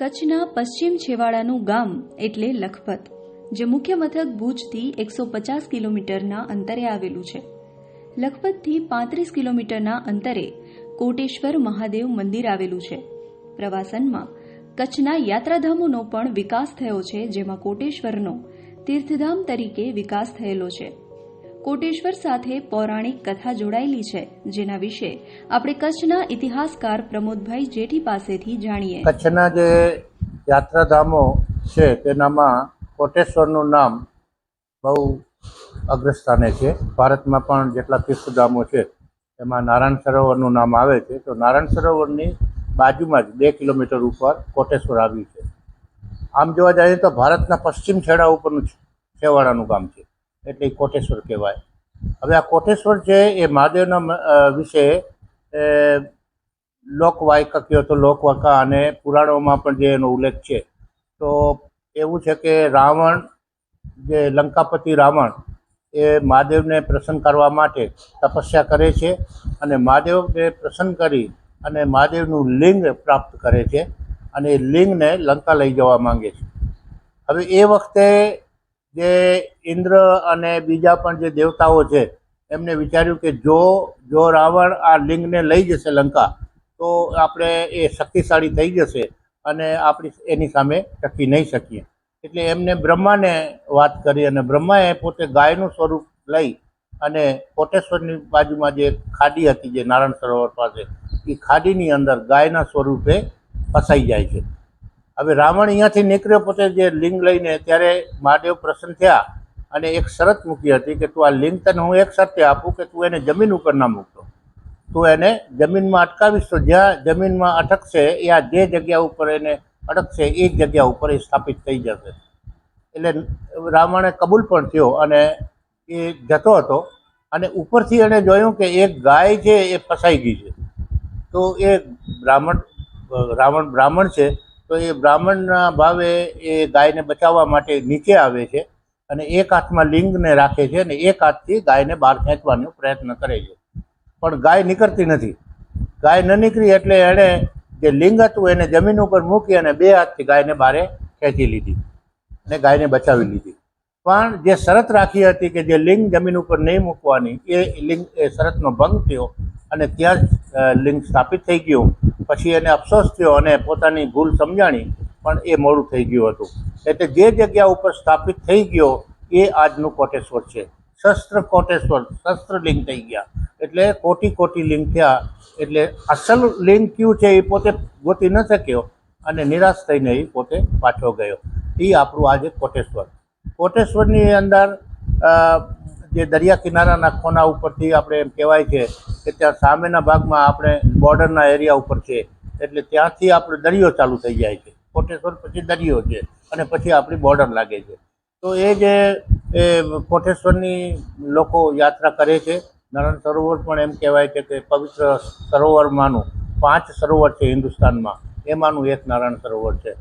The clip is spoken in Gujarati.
કચ્છના પશ્ચિમ છેવાડાનું ગામ એટલે લખપત, જે મુખ્ય મથક ભુજથી 150 કિલોમીટરના અંતરે આવેલું છે. લખપતથી 35 કિલોમીટરના અંતરે કોટેશ્વર મહાદેવ મંદિર આવેલું છે. પ્રવાસનમાં કચ્છના યાત્રાધામોનો પણ વિકાસ થયો છે, જેમાં કોટેશ્વરનો તીર્થધામ તરીકે વિકાસ થયેલો છે. કોટેશ્વર સાથે પૌરાણિક કથા જોડાયેલી છે, જેના વિશે આપણે કચ્છના ઇતિહાસકાર પ્રમોદભાઈ જેઠી પાસેથી જાણીએ. કચ્છના જે યાત્રાધામો છે તેનામાં કોટેશ્વરનું નામ બહુ અગ્રસ્થાને છે. ભારતમાં પણ જેટલા તીર્થધામો છે એમાં નારાયણ સરોવરનું નામ આવે છે. તો નારાયણ સરોવરની બાજુમાં જ 2 કિલોમીટર ઉપર કોટેશ્વર આવ્યું છે. આમ જોવા જઈએ તો ભારતના પશ્ચિમ છેડા ઉપરનું છેવાડાનું ગામ છે, એટલે કોટેશ્વર કહેવાય. હવે આ કોટેશ્વર છે એ મહાદેવના વિશે લોકવાયકા કહો તો લોકવાયકા અને પુરાણોમાં પણ જે એનો ઉલ્લેખ છે. તો એવું છે કે રાવણ, જે લંકાપતિ રાવણ, એ મહાદેવને પ્રસન્ન કરવા માટે તપસ્યા કરે છે અને મહાદેવને પ્રસન્ન કરી અને મહાદેવનું લિંગ પ્રાપ્ત કરે છે અને એ લિંગને લંકા લઈ જવા માંગે છે. હવે એ વખતે જે ઇન્દ્ર અને બીજા પણ જે દેવતાઓ છે એમને વિચાર્યું કે જો રાવણ આ લિંગને લઈ જશે લંકા તો આપણે એ શક્તિશાળી થઈ જશે અને આપણી એની સામે ટકી નહીં શકીએ. એટલે એમને બ્રહ્માને વાત કરી અને બ્રહ્માએ પોતે ગાયનું સ્વરૂપ લઈ અને કોટેશ્વરની બાજુમાં જે ખાડી હતી, જે નારાયણ સરોવર પાસે, એ ખાડીની અંદર ગાયના સ્વરૂપે ફસાઈ જાય છે. હવે રાવણ અહીંયાથી નીકળ્યો પોતે જે લિંગ લઈને, ત્યારે મહાદેવ પ્રસન્ન થયા અને એક શરત મૂકી હતી કે તું આ લિંગ તને હું એક શરતે આપું કે તું એને જમીન ઉપર ના મૂકતો. તું એને જમીનમાં અટકાવીશ તો જ્યાં જમીનમાં અટકશે એ આ જે જગ્યા ઉપર એને અટકશે એ જ જગ્યા ઉપર એ સ્થાપિત થઈ જશે. એટલે રાવણે કબૂલ પણ થયો અને એ જતો હતો અને ઉપરથી એણે જોયું કે એક ગાય છે એ ફસાઈ ગઈ છે. તો એ રાવણ બ્રાહ્મણ છે, તો એ બ્રાહ્મણના ભાવે એ ગાયને બચાવવા માટે નીચે આવે છે અને એક હાથમાં લિંગને રાખે છે અને એક હાથથી ગાયને બહાર ખેંચવાનો પ્રયત્ન કરે છે. પણ ગાય નીકળતી નથી. ગાય ન નીકળી એટલે એણે જે લિંગ હતું એને જમીન ઉપર મૂકી અને 2 હાથથી ગાયને બહાર ખેંચી લીધી અને ગાયને બચાવી લીધી. પણ જે શરત રાખી હતી કે જે લિંગ જમીન ઉપર નહીં મૂકવાની, એ શરતનો ભંગ થયો અને ત્યાં જ લિંગ સ્થાપિત થઈ ગયું. પછી એને અફસોસ થયો અને પોતાની ભૂલ સમજાણી, પણ એ મોડું થઈ ગયું હતું. એટલે જે જગ્યા ઉપર સ્થાપિત થઈ ગયો એ આજનું કોટેશ્વર છે. શસ્ત્ર કોટેશ્વર, શસ્ત્ર લિંગ થઈ ગયા એટલે કોટી લિંગ થયા. એટલે અસલ લિંગ કયું છે એ પોતે ગોતી ન શક્યો અને નિરાશ થઈને એ પોતે પાછો ગયો. એ આપણું આજે કોટેશ્વર. કોટેશ્વરની અંદર જે દરિયા કિનારાના ખોના ઉપરથી આપણે એમ કહેવાય છે કે ત્યાં સામેના ભાગમાં આપણે બોર્ડરના એરિયા ઉપર છે, એટલે ત્યાંથી આપણે દરિયો ચાલુ થઈ જાય છે. કોટેશ્વર પછી દરિયો છે અને પછી આપણી બોર્ડર લાગે છે. તો એ જે કોટેશ્વરની લોકો યાત્રા કરે છે. નારાયણ સરોવર પણ એમ કહેવાય છે કે પવિત્ર સરોવરમાંનું 5 સરોવર છે હિન્દુસ્તાનમાં, એમાંનું એક નારાયણ સરોવર છે.